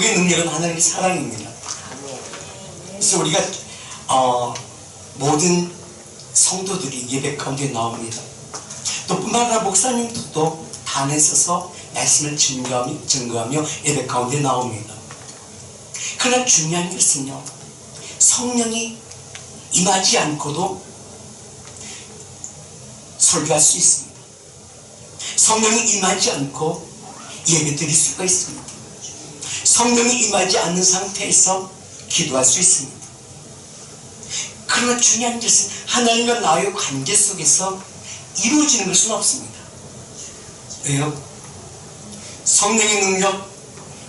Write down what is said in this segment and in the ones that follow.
천국의 능력은 하나님의 사랑입니다. 그래서 우리가 모든 성도들이 예배 가운데 나옵니다. 또 뿐만 아니라 목사님들도 단에 서서 말씀을 증거하며 예배 가운데 나옵니다. 그러나 중요한 것은요, 성령이 임하지 않고도 설교할 수 있습니다. 성령이 임하지 않고 예배 드릴 수가 있습니다. 성령이 임하지 않는 상태에서 기도할 수 있습니다. 그러나 중요한 것은 하나님과 나의 관계 속에서 이루어지는 것은 없습니다. 왜요? 성령의 능력,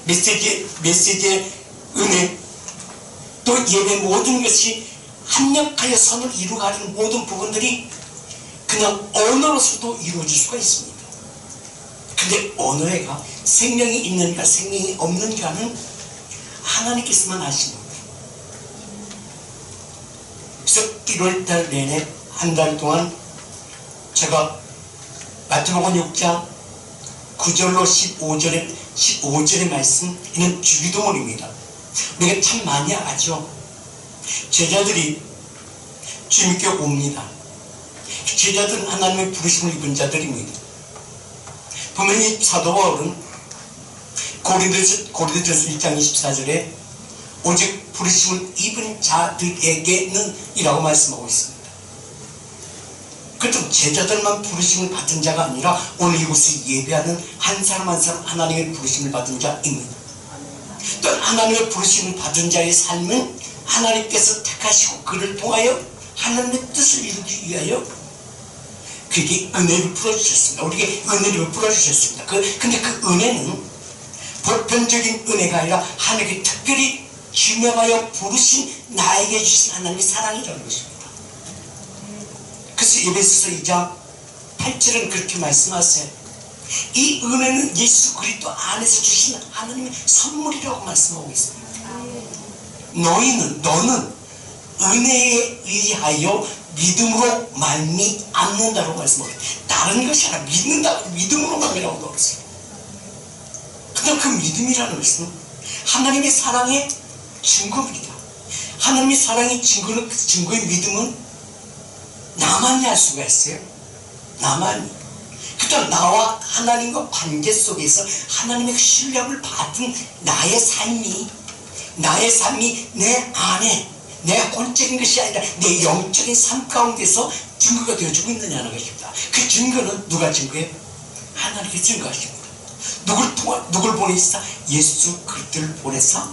메시지의 은혜, 또 예배 모든 것이 합력하여 선을 이루어가는 모든 부분들이 그냥 언어로서도 이루어질 수가 있습니다. 근데 언어가 생명이 있는가 생명이 없는가는 하나님께서만 아십니다. 그래서 1월달 내내 한 달 동안 제가 마태복음 6장 9절로 15절의 말씀, 이는 주기도문입니다. 우리가 참 많이 알죠. 제자들이 주님께 옵니다. 제자들은 하나님의 부르심을 입은 자들입니다. 분명히 사도 바울은 고린도전서 1장 24절에 오직 부르심을 입은 자들에게는 이라고 말씀하고 있습니다. 그렇다면 제자들만 부르심을 받은 자가 아니라 오늘 이곳에 예배하는 한 사람 한 사람 하나님의 부르심을 받은 자입니다. 또 하나님의 부르심을 받은 자의 삶은 하나님께서 택하시고 그를 통하여 하나님의 뜻을 이루기 위하여 그에게 은혜를 풀어주셨습니다. 우리에게 은혜를 풀어주셨습니다. 근데 그 은혜는 보편적인 은혜가 아니라 하나님께 특별히 지명하여 부르신 나에게 주신 하나님의 사랑이라는 것입니다. 그래서 에베소서 2장 8절은 그렇게 말씀하세요. 이 은혜는 예수 그리스도 안에서 주신 하나님의 선물이라고 말씀하고 있습니다. 너는 은혜에 의하여 믿음으로 말미암는다고 말씀하고 있어요. 다른 것이 아니라 믿는다고, 믿음으로 말미암는다고 그랬어요. 그다음 그 믿음이라는 것은 하나님의 사랑의 증거입니다. 하나님의 사랑의 증거의 믿음은 나만이 알 수가 있어요. 나만이. 그다음 나와 하나님과 관계 속에서 하나님의 신뢰를 받은 나의 삶이 내 안에 내 혼적인 것이 아니라 내 영적인 삶 가운데서 증거가 되어주고 있느냐는 것입니다. 그 증거는 누가 증거해요? 하나님께 증거하십니다. 누굴 보내시다? 예수 그리스도를 보내서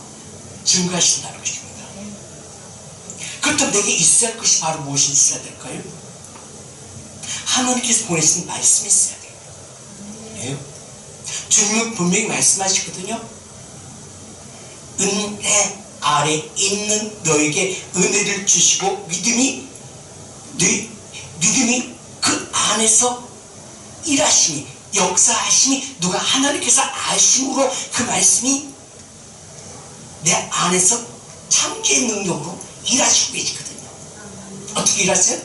증거하신다는 것입니다. 그렇다면 내게 있어야 할 것이 바로 무엇이 있어야 될까요? 하나님께서 보내신 말씀이 있어야 돼요. 네. 주님은 분명히 말씀하시거든요. 은혜 아래 있는 너에게 은혜를 주시고 믿음이 그 안에서 일하심이, 역사하심이, 누가 하나님께서 아심으로 그 말씀이 내 안에서 참기의 능력으로 일하시고 계시거든요. 어떻게 일하세요?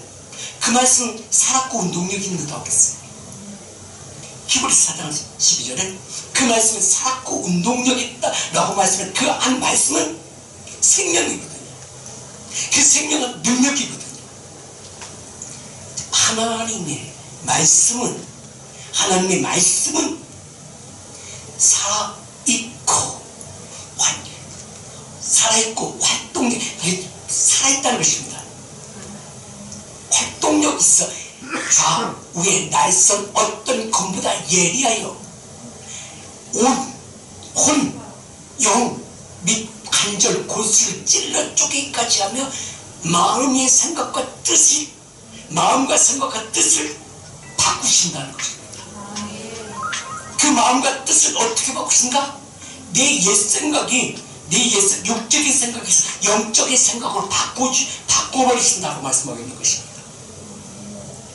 그 말씀은 살았고 운동력이 있는다고 했어요. 히브리서 4장 12절에 그 말씀은 살았고 운동력이 있다 라고 말씀해. 그 한 말씀은 생명이거든요. 그 생명은 능력이거든요. 하나님의 말씀은 살아있고 활동력, 살아있다는 것입니다. 활동력 있어. 좌우에 날선 어떤 검보다 예리하여 혼, 영, 및 관절, 골수를 찔러 쪼개기까지 하며 마음과 생각과 뜻을 바꾸신다는 것입니다. 그 마음과 뜻을 어떻게 바꾸신가? 내 옛생각이 육적인 생각에서 영적인 생각으로 바꿔버리신다고 말씀하고 있는 것입니다.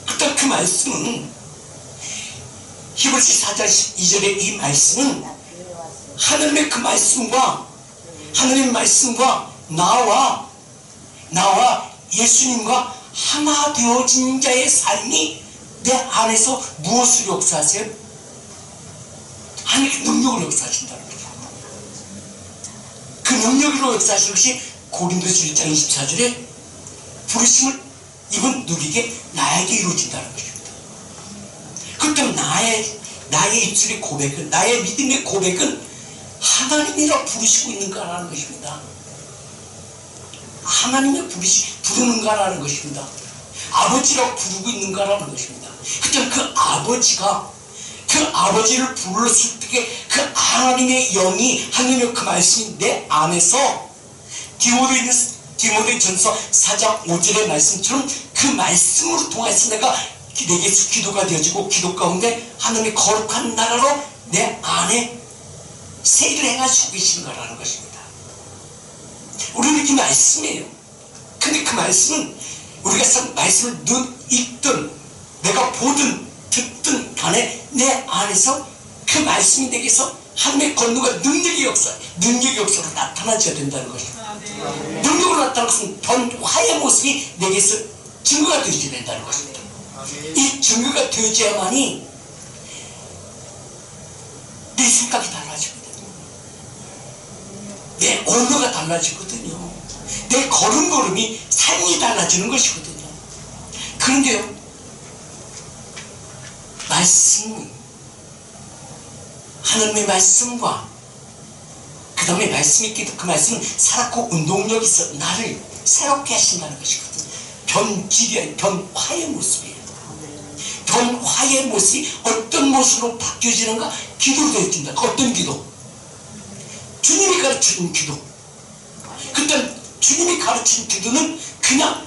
그때 그 말씀은 히브리서 4장 12절의 이 말씀은 하나님의 그 말씀과 나와 예수님과 하나 되어진 자의 삶이 내 안에서 무엇을 역사하세요? 하나님의 능력을 역사하신다는 거죠. 능력으로 역사하시는 것이 고린도서 1장 24절에 부르심을 입은 누구에게 나에게 이루어진다는 것입니다. 그렇다면 나의 입술의 고백은, 나의 믿음의 고백은 하나님이라 부르시고 있는가라는 것입니다. 하나님이 부르는가라는 것입니다. 아버지라고 부르고 있는가라는 것입니다. 그렇다면 그 아버지가, 그 아버지를 불렀을 때 그 하나님의 영이, 하나님의 그 말씀이 내 안에서 디모데전서 4장 5절의 말씀처럼 그 말씀으로 통해서 내게서 기도가 되어지고, 기도 가운데 하나님의 거룩한 나라로 내 안에 세일을 행하시고 계신가라는 것입니다. 우리는 그 말씀이에요. 근데 그 말씀은 우리가 말씀을 읽든 내가 보든 듣든 간에 내 안에서 그 말씀이 내게서 하나님의 권능과 능력의 역사로 나타나줘야 된다는 것입니다. 능력으로 나타나는 것은 변화의 모습이 내게서 증거가 되어져야 된다는 것입니다. 이 증거가 되어져야만이 내 생각이 달라지거든요. 내 언어가 달라지거든요. 내 걸음걸음이 삶이 달라지는 것이거든요. 그런데요, 하나님의 말씀과 그 다음에 말씀이 있기도, 그 말씀은 살았고 운동력이 있어 나를 새롭게 하신다는 것이거든요. 변화의 모습이에요. 변화의 모습이 어떤 모습으로 바뀌어지는가? 기도로 되어진다. 어떤 기도? 주님이 가르치는 기도. 그때 주님이 가르친 기도는 그냥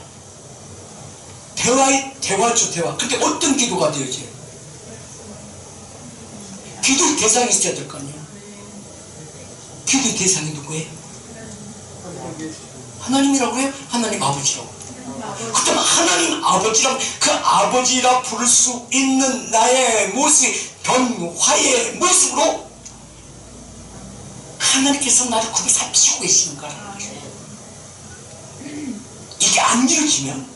대화죠, 대화. 근데 어떤 기도가 되어져요? 기도의 대상이 있어야 될 거 아니에요. 기도의 대상이 누구예요? 하나님이라고 해요? 하나님 아버지라고. 그렇다면 하나님 아버지라고, 그 아버지라 부를 수 있는 나의 모습이 변화의 모습으로 하나님께서 나를 굽이 살피시고 계시는가라는 거죠. 이게 안 이루어지면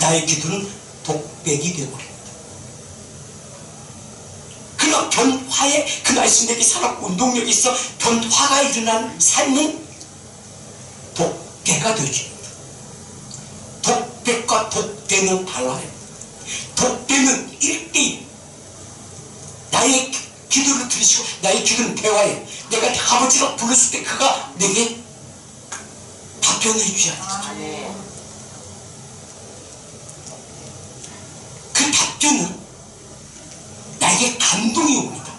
나의 기도는 독백이 되어버립니다. 그러나 변화의 그 말씀 내게 살았고 운동력이 있어 변화가 일어난 삶은 독배가 되어집니다. 독백과 독대는 달라요. 독대는 1대1. 나의 기도를 들으시고, 나의 기도는 대화예요. 내가 아버지라고 불렀을 때 그가 내게 답변을 해줘야 되죠. 그 답변은 나에게 감동이 옵니다.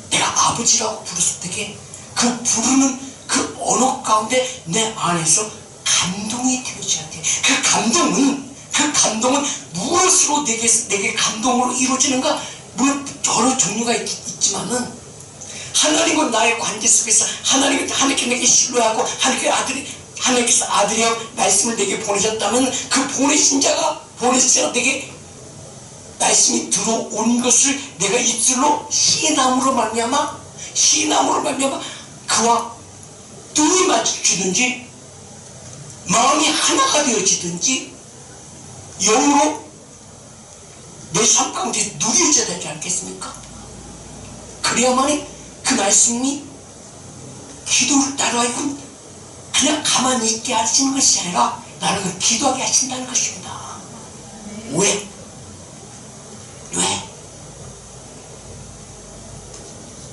내가 아버지라고 부르실 때 그 부르는 그 언어 가운데 내 안에서 감동이 되어져야 돼. 그 감동은 무엇으로 내게 감동으로 이루어지는가? 물론 여러 종류가 있지만은 하나님과 나의 관계 속에서 하나님께 내게 신뢰하고 하나님께서 아들이여 말씀을 내게 보내셨다면 그 보내신 자가 내게 말씀이 들어온 것을 내가 입술로 시인함으로 말미암아 그와 눈이 마주치든지 마음이 하나가 되어지든지 영으로 내 삶 가운데 누려져야 되지 않겠습니까? 그래야만이 그 말씀이 기도를 따라하고 그냥 가만히 있게 하시는 것이 아니라 나를 기도하게 하신다는 것입니다. 왜?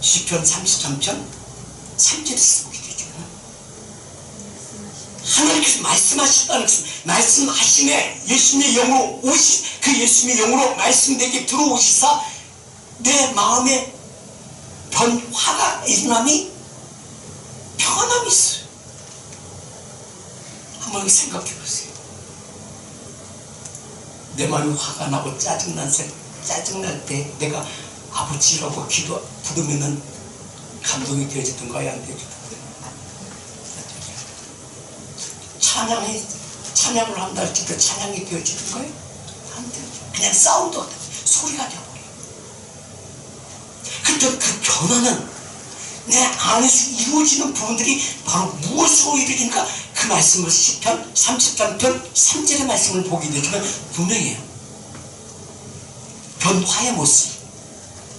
시편 33편 3절에서 보게 되죠. 하나님께서 말씀하셨다는 것은 말씀하심에 예수님의 영으로 그 예수님의 영으로 말씀 내게 들어오시사 내 마음에 변화가 일어남이 평안함이 있어요. 한번 생각해 보세요. 내 마음이 화가 나고 짜증날 때 내가 아버지라고 부르면은 감동이 되어지던가요? 안 되어지던가요? 찬양을 한다 할지도 찬양이 되어지던가요? 안 되어져. 그냥 사운드 같은 소리가 되어버려요. 그때 그 변화는 내 안에서 이루어지는 부분들이 바로 무엇으로 이루어지는가? 그 말씀을 시편 33편 3절의 말씀을 보게 되지만 분명해요. 변화의 모습,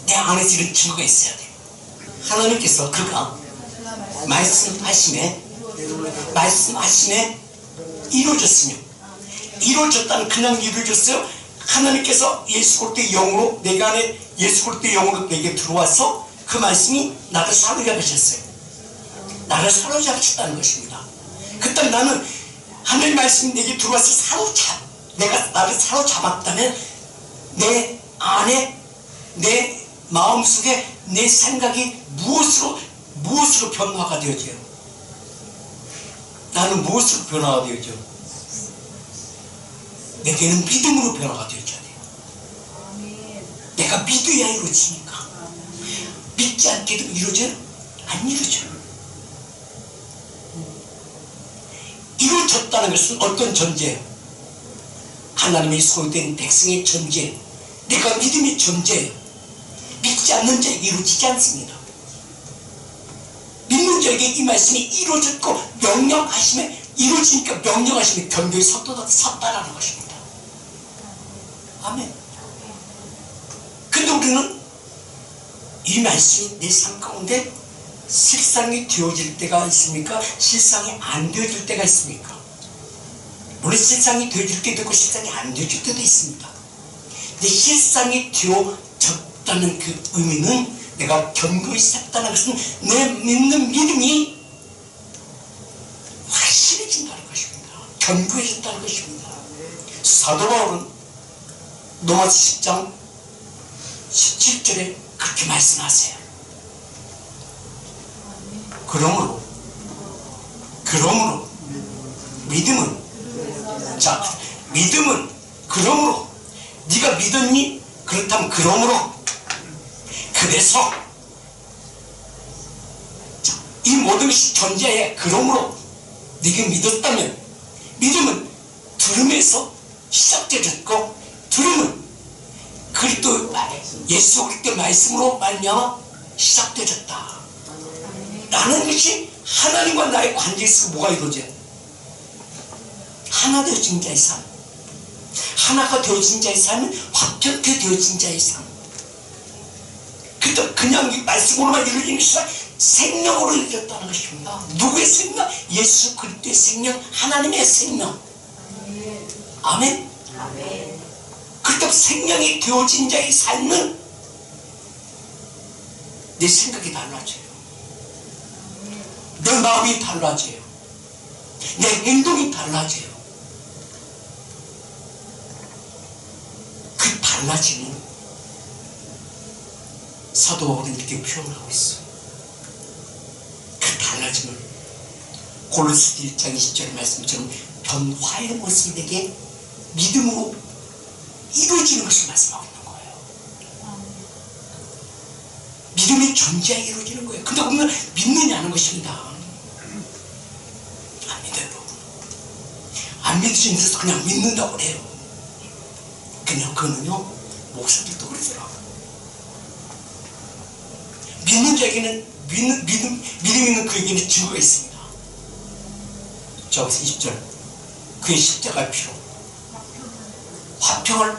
내 안에서 이런 증거가 있어야 돼요. 하나님께서 그가 말씀하심에 이루어졌으며, 이루어졌다는 그냥 이루어졌어요. 하나님께서 예수 그리스도의 영으로 내가 안에 예수 그리스도의 영으로 내게 들어와서 그 말씀이 나를 사로잡으셨어요. 나를 사로잡으셨다는 것입니다. 그때 나는 하나님 말씀이 내게 들어와서 내가 나를 사로잡았다면 내 안에 내 마음속에 내 생각이 무엇으로 변화가 되어져요? 나는 무엇으로 변화가 되어져? 내게는 믿음으로 변화가 되어져야 돼요. 내가 믿어야 이루어지니까. 믿지 않게도 이루어져요? 안 이루어져요. 이루어졌다는 것은 어떤 존재예요? 하나님의 소유된 백성의 존재, 내가 믿음의 존재예요. 믿지 않는 자에게 이루어지지 않습니다. 믿는 자에게 이 말씀이 이루어졌고 명령하심에 이루어지니까 명령하심에 견고히 섰다라는 것입니다. 아멘. 근데 우리는 이 말씀이 내 삶 가운데 실상이 되어질 때가 있습니까? 실상이 안 되어질 때가 있습니까? 물론 실상이 되어질 때도 있고 실상이 안 되어질 때도 있습니다. 근데 실상이 되어졌다는 그 의미는 내가 견고히 섰다는 것은 내 믿는 믿음이 확실해진다는 것입니다. 견고해진다는 것입니다. 사도 바울은 로마서 10장 17절에 그렇게 말씀하세요. 그러므로 믿음은 그러므로 네가 믿었니? 그렇다면 그러므로 그래서 이 모든 것이 존재해. 그러므로 네가 믿었다면 믿음은 들음에서 시작되었고 들음은 그리스도 예수 그리스도 말씀으로 말미암아 시작되었다 라는 것이 하나님과 나의 관계에서 뭐가 이루어져요? 하나 되어진 자의 삶, 하나가 되어진 자의 삶은 화평케 되어진 자의 삶. 그냥 이 말씀으로만 이루어지는 것이 아니라 생명으로 이루어졌다는 것입니다. 누구의 생명? 예수 그리스도의 생명, 하나님의 생명. 아멘. 그렇다고 생명이 되어진 자의 삶은 내 생각이 달라져요. 내 마음이 달라져요. 내 행동이 달라져요. 그 달라지는 사도 바울은 이렇게 표현하고 있어요. 그 달라짐을 골로새 1장 20절 말씀처럼 변화의 모습이 내게 믿음으로 이루어지는 것을 말씀하고 있는 거예요. 믿음의 존재가 이루어지는 거예요. 근데 우리는 믿느냐는 것입니다. 안 믿어요. 안 믿으시면서 그냥 믿는다고 그래요. 그냥 그거는요, 목사들도 그러더라고요. 믿는 자에게는 믿음 있는 그에게는 증거가 있습니다. 저기서 20절 그의 십자가의 피로 화평을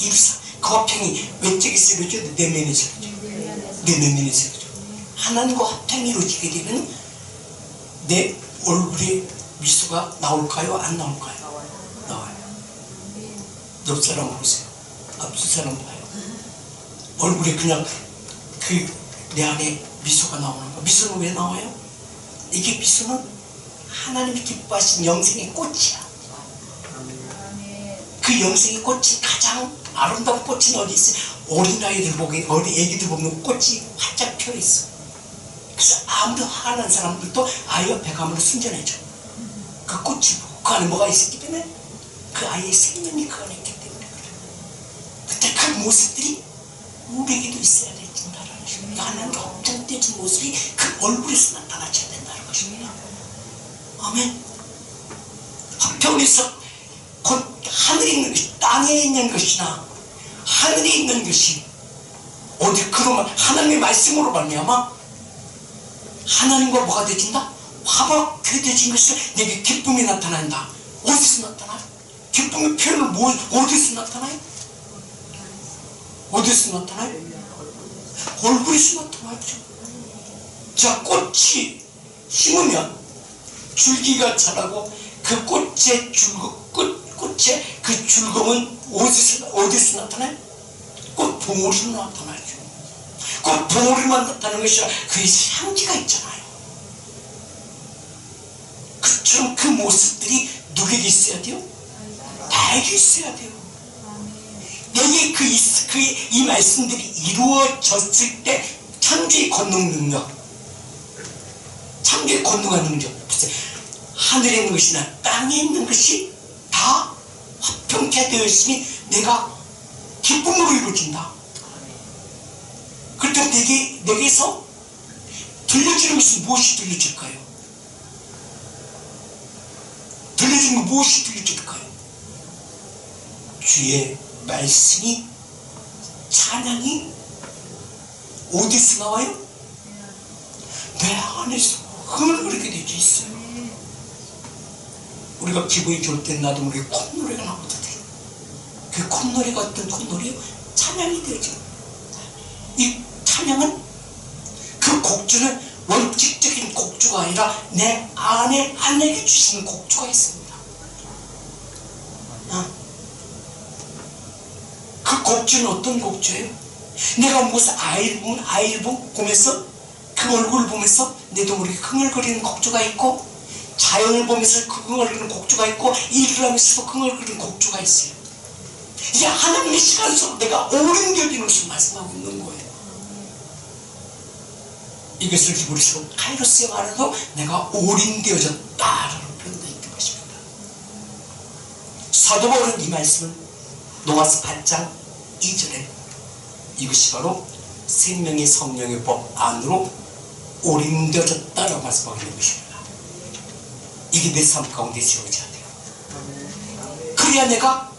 이루사. 그 화평이 외적에서 이루어져? 내면에서 이루어져. 내면에서 이루어져. 하나님과 화평이 이루어지게 되면 내 얼굴에 미소가 나올까요? 안 나올까요? 나와요. 옆 사람 보세요. 앞 사람 봐요. 얼굴에 그냥 내 안에 미소가 나오는 거. 미소는 왜 나와요? 이게 미소는 하나님이 기뻐하신 영생의 꽃이야. 그 영생의 꽃이 가장 아름다운 꽃은 어디 있어요? 어린아이들 보기, 어린 애기들 보면 꽃이 활짝 펴 있어. 그래서 아무도 화가 난 사람들도 아이 옆에 가면 순전해져. 그 꽃이 보고 그 안에 뭐가 있었기 때문에 그 아이의 생명이 그 안에 있기 때문에 그래. 그때 그 모습들이 우리에게도 있어야 된다는 것입니다. 하나님과 확장되어진 모습이 그 얼굴에서 나타나야 된다는 것입니다. 아멘. 화평에서 곧 하늘에 있는 것이 땅에 있는 것이나 하늘에 있는 것이 어디 그러면 하나님의 말씀으로 말미암아 하나님과 뭐가 되어진다? 화목하게 되어진 것이 내게 기쁨이 나타난다. 어디서 나타나요? 기쁨의 표현을 어디서 나타나요? 어디서 나타나요? 얼굴에서 나타나죠. 자, 꽃이 심으면 줄기가 자라고 그 꽃의 꽃의 그 줄검은 어디서 나타나요? 꽃 봉오리로 나타나죠. 꽃 봉오리만 나타나는 것이 아니라 그 향기가 있잖아요. 그처럼 그 모습들이 누구에게 있어야 돼요? 나에게 있어야 돼요. 내게 이 말씀들이 이루어졌을 때 창조의 권능 능력, 창조의 권능한 능력, 하늘에 있는 것이나 땅에 있는 것이 다 화평케 되어 있으니 내가 기쁨으로 이루어진다. 그렇다면 내게서 들려지는 것은 무엇이 들려질까요? 들려지는 건 무엇이 들려질까요? 주의 말씀이, 찬양이 어디서 나와요? 내 안에서 흐르게 되어 있어요. 우리가 기분이 좋을 때 나도 모르게 콧노래가 나오거든요. 그 콧노래가 어떤 콧노래요? 찬양이 되죠. 이 찬양은, 그 곡주는 원칙적인 곡주가 아니라 내 안에 하나님이 주시는 곡주가 있습니다. 그 곡주는 어떤 곡주예요? 내가 무슨 아이를 보면서 그 얼굴을 보면서 내도 모르게 흥얼거리는 곡주가 있고, 자연을 보면서 흥얼거리는 곡주가 있고, 일을 하면서도 흥얼거리는 곡주가 있어요. 이제 하나님의 시간 속으로 내가 오른겨지는 것을 말씀하고 있는 거예요. 이것을 히브리서로 카이로스의 말로 내가 올인되어졌다라는 표현도 있는 것입니다. 사도 바울은 이 말씀은 로마서 8장 2절에 이것이 바로 생명의 성령의 법 안으로 올인되어졌다라고 말씀하고 있는 것입니다. 이게 내 삶 가운데 세워져야 돼요. 그래야 내가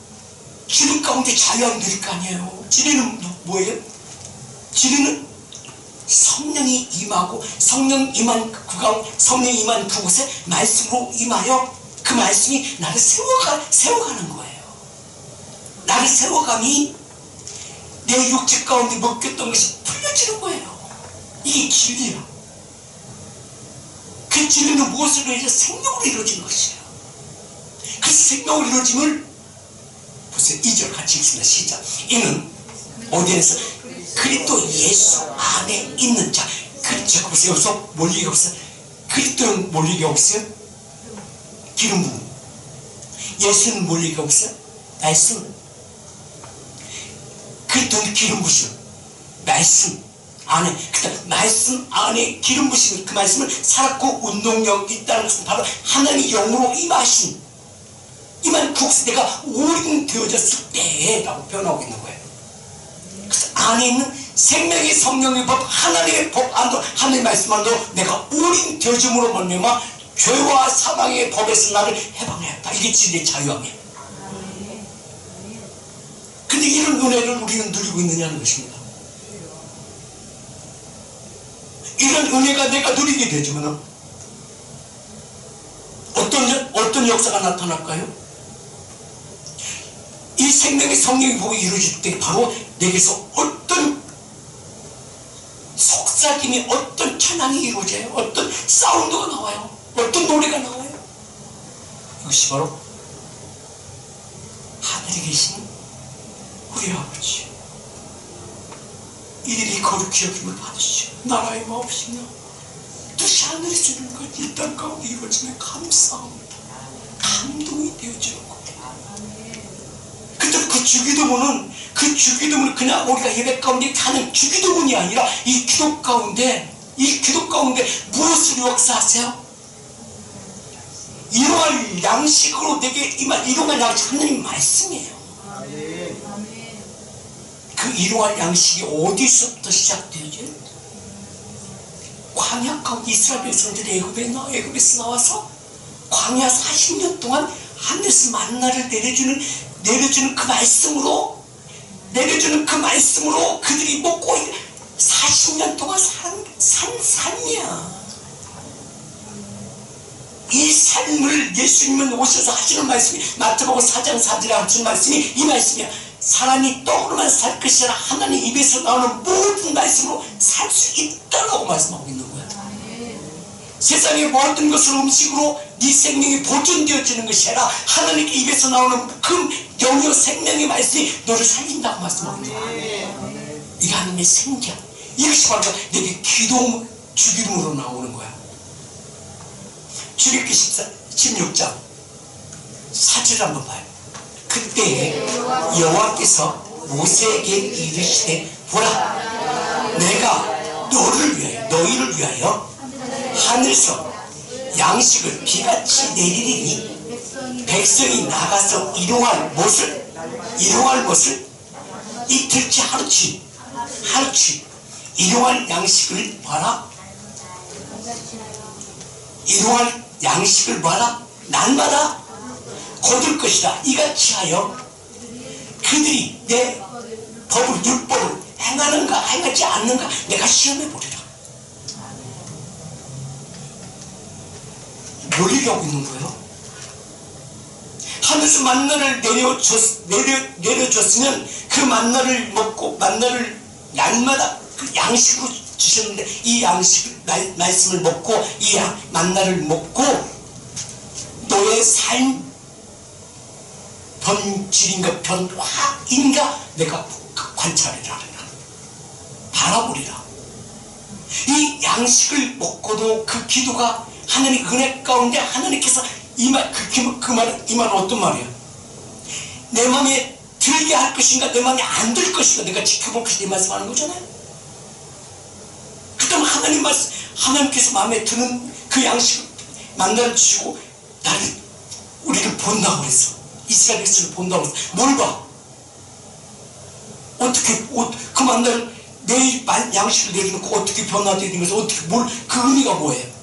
기름 가운데 자유함 누릴 거 아니에요. 진리는 뭐예요? 진리는 성령이 임하고, 성령이 임한 그곳에 말씀으로 임하여 그 말씀이 나를 세워가는 거예요. 나를 세워감이 내 육체 가운데 먹혔던 것이 풀려지는 거예요. 이게 진리야. 그 진리는 무엇으로 이루어져? 생명으로 이루어진 것이에요. 그 생명으로 이루어짐을 보세요. 2절 같이 읽습니다. 시작. 이는 어디에서? 그리스도 예수 안에 있는 자. 잠깐 보세요. 여기서 뭘 얘기하고 있어요? 그리스도는 뭘 얘기하고 있어요? 기름 부음. 예수는 뭘 얘기하고 있어요? 말씀. 그리스도는 기름 부으심. 말씀 안에, 그러니까 말씀 안에 기름 부으심, 그 말씀을 살았고 운동력이 있다는 것은 바로 하나님의 영으로 임하신, 임한 그곳에 내가 올인되어졌을 때라고 표현하고 있는 거예요. 그래서 안에 있는 생명의 성령의 법, 하나님의 법 안도, 하나님의 말씀 안도 내가 올인되어짐으로 말미암아 죄와 사망의 법에서 나를 해방하였다. 이게 진리의 자유함이에요. 근데 이런 은혜를 우리는 누리고 있느냐는 것입니다. 이런 은혜가 내가 누리게 되지만 어떤 역사가 나타날까요? 이 생명의 성령의 복이 이루어질 때 바로 내게서 어떤 속삭임이, 어떤 찬양이 이루어져요. 어떤 사운드가 나와요. 어떤 노래가 나와요. 이것이 바로 하늘에 계신 우리 아버지, 이들이 거룩히 여김을 받으시오. 나라의 마옵시며 뜻이 하늘에서 이루는 것 이 땅 가운데 이루어지면 감사합니다. 감동이 되어지는 거예요. 근데 그 주기도문은 그냥 우리가 예배 가운데 하는 주기도문이 아니라 이 기도 가운데 무엇을 역사하세요? 일용할 양식으로 내게 임한 일용할 양식, 하나님 말씀이에요. 그 일용할 양식이 어디서부터 시작되죠? 광야 가운데 이스라엘 백성들이 애굽에서 나와서 광야 40년 동안 하늘에서 만나를 내려주는 그 말씀으로 그들이 먹고 40년 동안 산 삶이야. 이 삶을 예수님은 오셔서 하시는 말씀이, 마태복음 4장 4절에 하시는 말씀이 이 말씀이야. 사람이 떡으로만 살 것이 아니라 하나님 입에서 나오는 모든 말씀으로 살 수 있다라고 말씀하고 있는 거야. 세상의 모든 것을 음식으로 네 생명이 보존되어지는 것이 아니라 하나님께 입에서 나오는 그 영유 생명의 말씀이 너를 살린다고 말씀합니다. 이게 하나님의 생명. 이것이 바로 내게 기도 주기름으로 나오는 거야. 출애굽기 16장 4절 한번 봐요. 그때 여호와께서 모세에게 이르시되 보라, 내가 너희를 위하여 하늘에서 양식을 비같이 내리리니 백성이 나가서 일용할 것을 이틀째 하루치 일용할 양식을 봐라. 일용할 양식을 봐라. 날마다 거둘 것이다. 이같이 하여 그들이 내 법을 율법을 행하는가 행하지 않는가 내가 시험해 보리라. 뭘 얘기하고 있는 거예요? 하늘에서 만나를 내려줬으면 그 만나를 먹고 만나를 날마다 그 양식으로 주셨는데 이 양식 말씀을 먹고 이 만나를 먹고 너의 삶 변질인가 변화인가 내가 관찰이라 바라보리라. 이 양식을 먹고도 그 기도가 하나님 은혜 가운데 하나님께서 이 말은 어떤 말이야? 내 마음에 들게 할 것인가 내 마음에 안 들 것인가 내가 지켜볼 것인가 이 말씀하는 거잖아요. 그렇다면 하나님께서 마음에 드는 그 양식을 만나를 주시고 우리를 본다고 그랬어. 이스라엘 백성을 본다고 그랬어. 뭘 봐? 어떻게 그 만나를 내 양식을 내려놓고 어떻게 변화되면서 어떻게 그 의미가 뭐예요?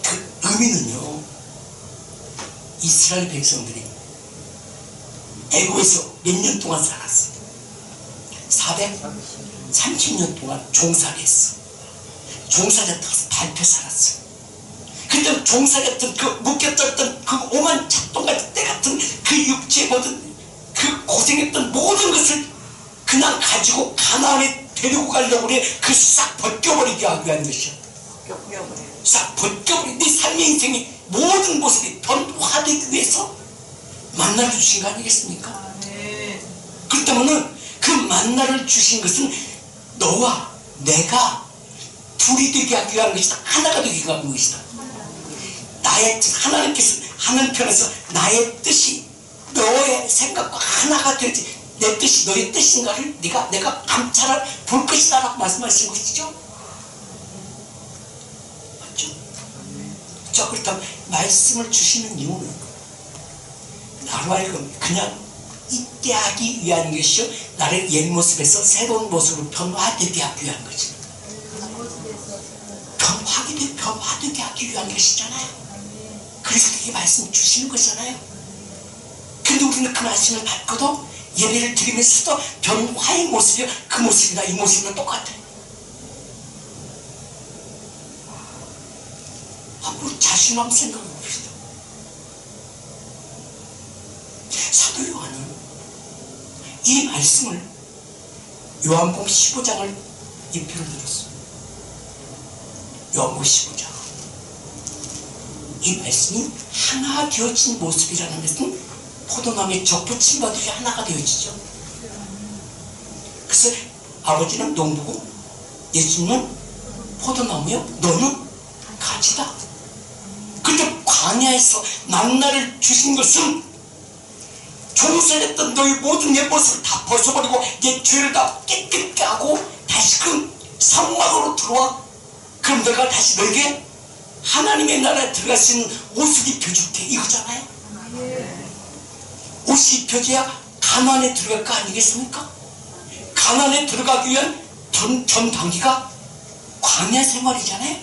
그 의미는요, 이스라엘 백성들이 애고에서 몇 년 동안 살았어? 430년 동안 종살이 했어. 종살이 타서 밟혀 살았어. 그때 종살이했던 그 묶였던 그 오만 작동같은 때 같은 그 육체에 모든 그 고생했던 모든 것을 그냥 가지고 가나안에 데리고 가려고 그래. 그 싹 벗겨버리게 하기 위한 것이야. 싹 벗겨버린 네 삶의 인생이 모든 모습이 변화되기 위해서 만나를 주신 거 아니겠습니까? 그렇다면은 그 만나를 주신 것은 너와 내가 둘이 되게 하기 위한 것이다. 하나가 되게 하는 것이다. 나의 뜻, 하나님께서 하는 편에서 나의 뜻이 너의 생각과 하나가 되지 내 뜻이 너의 뜻인가를 내가 감찰을 볼 것이다 라고 말씀하신 것이죠. 맞죠? 자, 그렇다면 말씀을 주시는 이유는 나로 하여금 그냥 있게 하기 위한 것이요 나를 옛 모습에서 새로운 모습으로 변화되게 하기 위한 거지. 변화되게 하기 위한 것이잖아요. 그래서 그게 말씀 주시는 거잖아요. 근데 우리는 그 말씀을 받고도 예배를 드리면서도 변화의 모습이 그 모습이나 이 모습이나 똑같아. 우리 자신 한번 생각해 봅시다. 사도 요한은 이 말씀을 요한복음 15장을 입표를 들었어. 요한복음 15장. 이 말씀이 하나 되어진 모습이라는 것은 포도나무에 적붙임 받으시 하나가 되어지죠. 그래서 아버지는 농부고 예수님은 포도나무요 너는 가지다. 그런데 광야에서 만나를 주신 것은 종살했던 너의 모든 내 모습을 다 벗어버리고 내 죄를 다 깨끗게 하고 다시금 성막으로 들어와. 그럼 내가 다시 너에게 하나님의 나라에 들어갈 수 있는 옷을 입혀줄게 이거잖아요. 옷이 입혀져야 가나안에 들어갈 거 아니겠습니까? 가나안에 들어가기 위한 전 단계가 광야 생활이잖아요.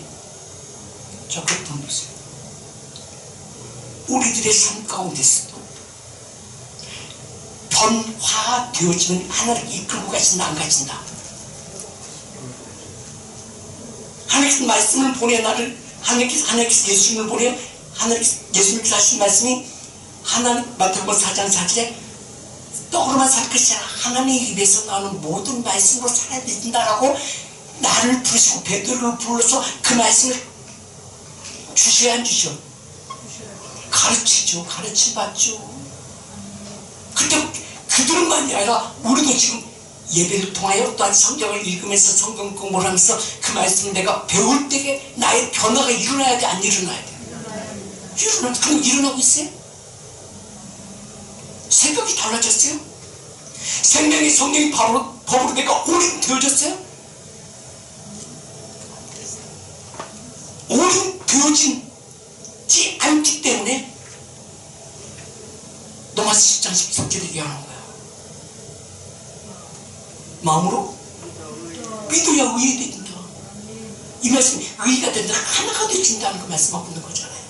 자, 그렇다면 보세요. 우리들의 삶 가운데서도 변화되어지는 하나를 이끌고 가신다 안 가신다. 하나님께서 말씀을 보내 나를 하나님께서 예수님을 보내 예수님께서 하신 말씀이 하나님 마태복음 4장 4절에 떡으로만 살 것이 아니라 하나님의 입에서 나오는 모든 말씀으로 살아야 된다라고 나를 부르시고 베드로를 불러서 그 말씀을 주셔야 안 주셔? 가르치죠. 가르침받죠. 근데 그들만이 아니라 우리도 지금 예배를 통하여 또한 성경을 읽으면서 성경 공부를 하면서 그 말씀을 내가 배울 때에 나의 변화가 일어나야 돼? 안 일어나야 돼? 그럼 일어나고 있어요? 생각이 달라졌어요? 생명의 성령이 법으로 내가 올인 되어졌어요? 올인 되어지지 않기 때문에 로마서 10장 13절에 얘기하는 거예요. 마음으로 믿어야 의해된다. 이 말씀이 의가 된다. 하나가 되어진다는 그 말씀하고 있는 거잖아요.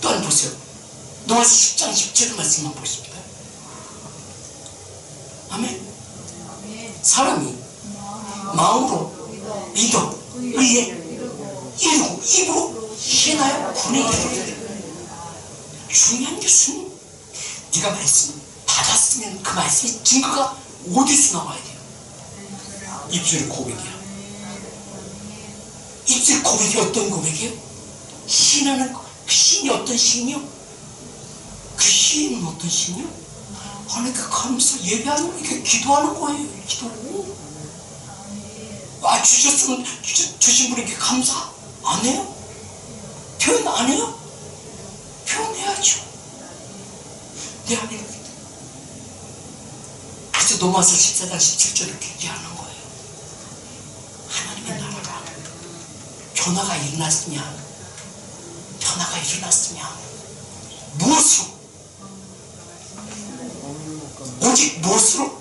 또한 보세요. 로마서 10장 10절 말씀만 보십니다. 아멘. 사람이 마음으로 믿어 의에 이루고 입으로 신하여 구원에 이르게. 중요한 것은 네가 말씀 받았으면 그 말씀의 증거가 어디서 나와야 돼요? 입술 고백이야. 입술 고백이 어떤 고백이에요? 신하는 그 신이 어떤 신이요? 그 신은 어떤 신이요? 하나님께 감사 예배하는 거, 이게 기도하는 거예요. 기도. 주셨으면 주신 분에게 감사 안 해요? 표현 안 해요? 표현해야죠. 내 안에. 그래서 로마서 14장 17절을 이렇게 얘기하는 거예요. 하나님의 나라가 변화가 일어났으냐? 변화가 일어났으냐? 무엇으로? 오직 무엇으로?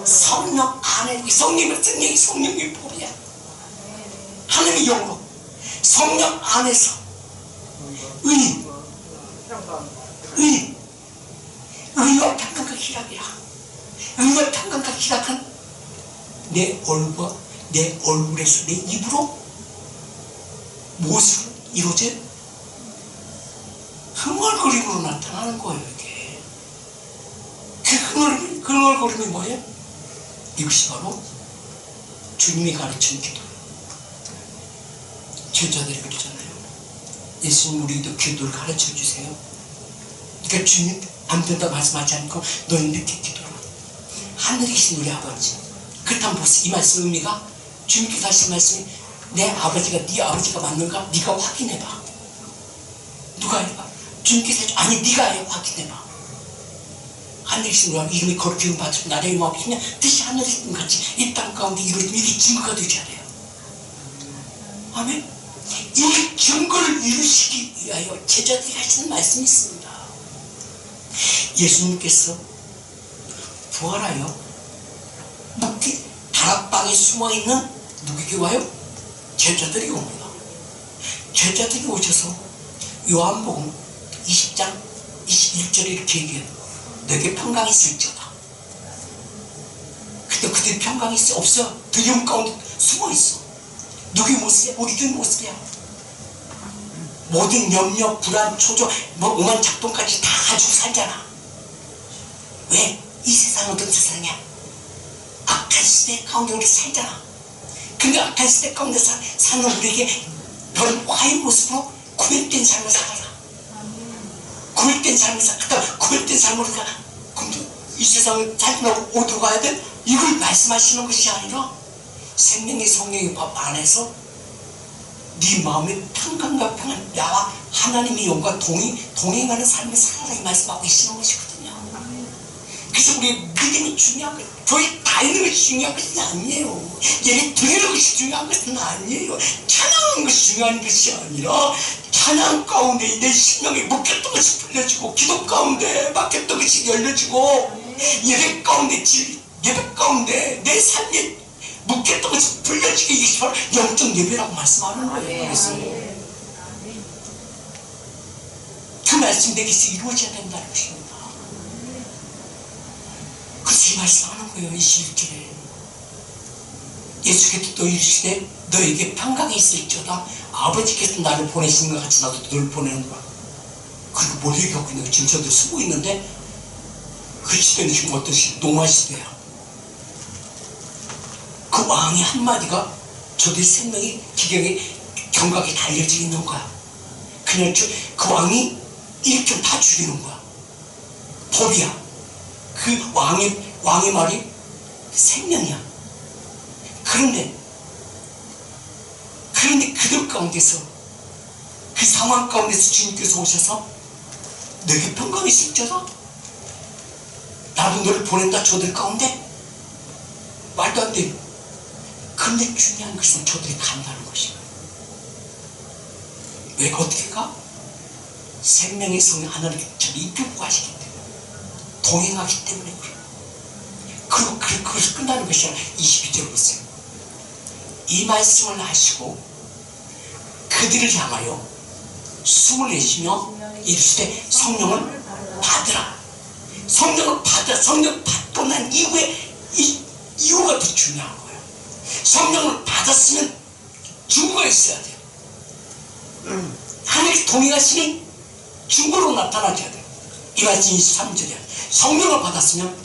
성령 안에 성령의 법이야. 하나님의 영으로 성령 안에서 의와 평강과 희락이라. 의와 평강과 희락은 내 얼굴과 내 얼굴에서 내 입으로 무엇으로 이루어져? 흥얼거림으로 나타나는 거예요. 이게 그 흥얼거림이 뭐예요? 이것이 바로 주님이 가르친 기도예요. 제자들이 그러잖아요. 예수님 우리도 기도를 가르쳐 주세요. 그러니까 주님 안 된다 말씀하지 않고 너희는 이렇게 기도하라. 하늘에 계신 우리 아버지. 그렇다면 보세요. 이 말씀 의미가 주님께서 하신 말씀이 내 아버지가 네 아버지가 맞는가? 네가 확인해봐. 누가 해봐? 주님께서 아니 네가 해. 확인해봐. 하늘에 계신 우리 이름이 거룩히 받으시고 나라의 이름 앞에 있냐? 뜻이 하늘에 있는 같이 이 땅 가운데 이루어지면 이게 증거가 되셔야 돼요. 아멘. 이 증거를 이루시기 위하여 제자들이 하시는 말씀이 있습니다. 예수님께서 부활하여 다락방에 숨어있는 누구에게 와요? 제자들이 옵니다. 제자들이 오셔서 요한복음 20장 21절에 이렇게 얘기해요. 너에게 평강이 있을지어다. 근데 그들이 평강이 있어? 없어. 두려움 가운데 숨어있어. 누구의 모습이야? 우리들 모습이야. 모든 염려, 불안, 초조, 오만 작동까지 다 가지고 살잖아. 왜? 이 세상은 어떤 세상이야? 악한 시대 가운데 우리 살잖아. 근데 악한 시대 가운데 사는 우리에게 너는 화의 모습으로 구별된 삶을 살아라. 구별된 삶을 살아. 구별된 삶으로 살아. 근데 이 세상을 살려고 어디로 가야 돼? 이걸 말씀하시는 것이 아니라 생명의 성령의 법 안에서 네 마음의 평강과 평안, 나와 하나님의 영과 동행하는 삶을 살아라 이 말씀하고 계시는 것이거든요. 그래서 우리의 믿음이 중요한 거예요. 교회 다니는 것이 중요한 것이 아니에요. 예배 드리는 것이 중요한 것은 아니에요. 찬양하는 것이 중요한 것이 아니라 찬양 가운데 내 심령에 묶였던 것이 풀려지고 기도 가운데 막혔던 것이 열려지고 예배 가운데 내 삶에 묶였던 것이 풀려지게 이것이 바로 영적 예배라고 말씀하는 거예요. 그래서 그 말씀 내게서 이루어져야 된다는 것입니다. 그래서 이 말씀하는 거예요. 21절에 예수께서 또 이르시되 너에게 평강이 있을지어다. 아버지께서 나를 보내시는 것 같이 나도 너를 보내는구나. 그리고 뭘 얘기하고 있는 거예요. 지금 저들 쓰고 있는데 그 시대는 지금 어떤 시대? 노마 시대야. 그 왕의 한마디가 저들의 생명이 기경에 경각에 달려져 있는 거야. 그냥 그 왕이 일종 다 죽이는 거야. 법이야. 그 왕의 말이 생명이야. 그런데 그들 가운데서, 그 상황 가운데서 주님께서 오셔서 너에게 평강이 있을지어다, 나도 너를 보낸다, 저들 가운데. 말도 안 돼. 그런데 중요한 것은 저들이 간다는 것이야. 왜 어떻게 가? 생명의 성령 하나님께 저를 이끌고 가시기 때문에, 동행하기 때문에 그래. 그리고 그것이 끝나는 것이 아니라 22절 보세요. 이 말씀을 하시고 그들을 향하여 숨을 내쉬며 이르시되 성령을 받으라. 성령을 받으라. 성령 받고 난 이후에 이유가 더 중요한 거예요. 성령을 받았으면 증거가 있어야 돼요. 하나님께 동행하시니 증거로 나타나줘야 돼요. 이 말씀 23절이야. 성령을 받았으면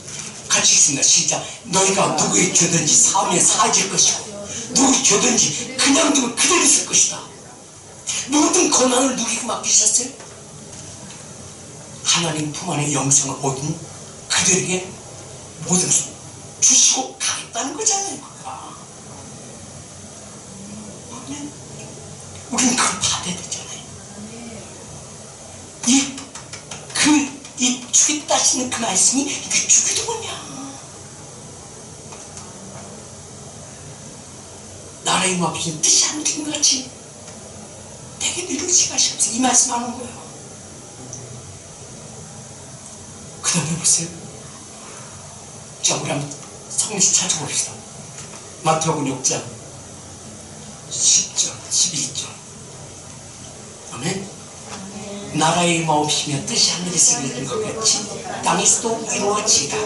같이 읽습니다. 시작. 너희가 누구의 죄든지 사함에 사해질 것이고 누구의 죄든지 그냥 두면 그대로 있을 것이다. 모든 권한을 누구에게 맡기셨어요? 하나님 품 안에 영생을 얻은 그들에게 모든 것을 주시고 가겠다는 거잖아요. 우리는 그걸 받아야 되잖아요. 이 주겠다 하시는 그 말씀이 이게 주기도문이야. 나라의 임하시는 뜻이 안 되는 것 같이 되게 이루어지게 하시면서 이 말씀 하는 거예요. 그 다음에 보세요. 자, 우리 한번 성경 찾아봅시다. 마태복음 6장 10절 11절. 아멘. 나라의 임하옵시며 뜻이 하늘에서 이루어진 것 같이 땅에서도 이루어지다.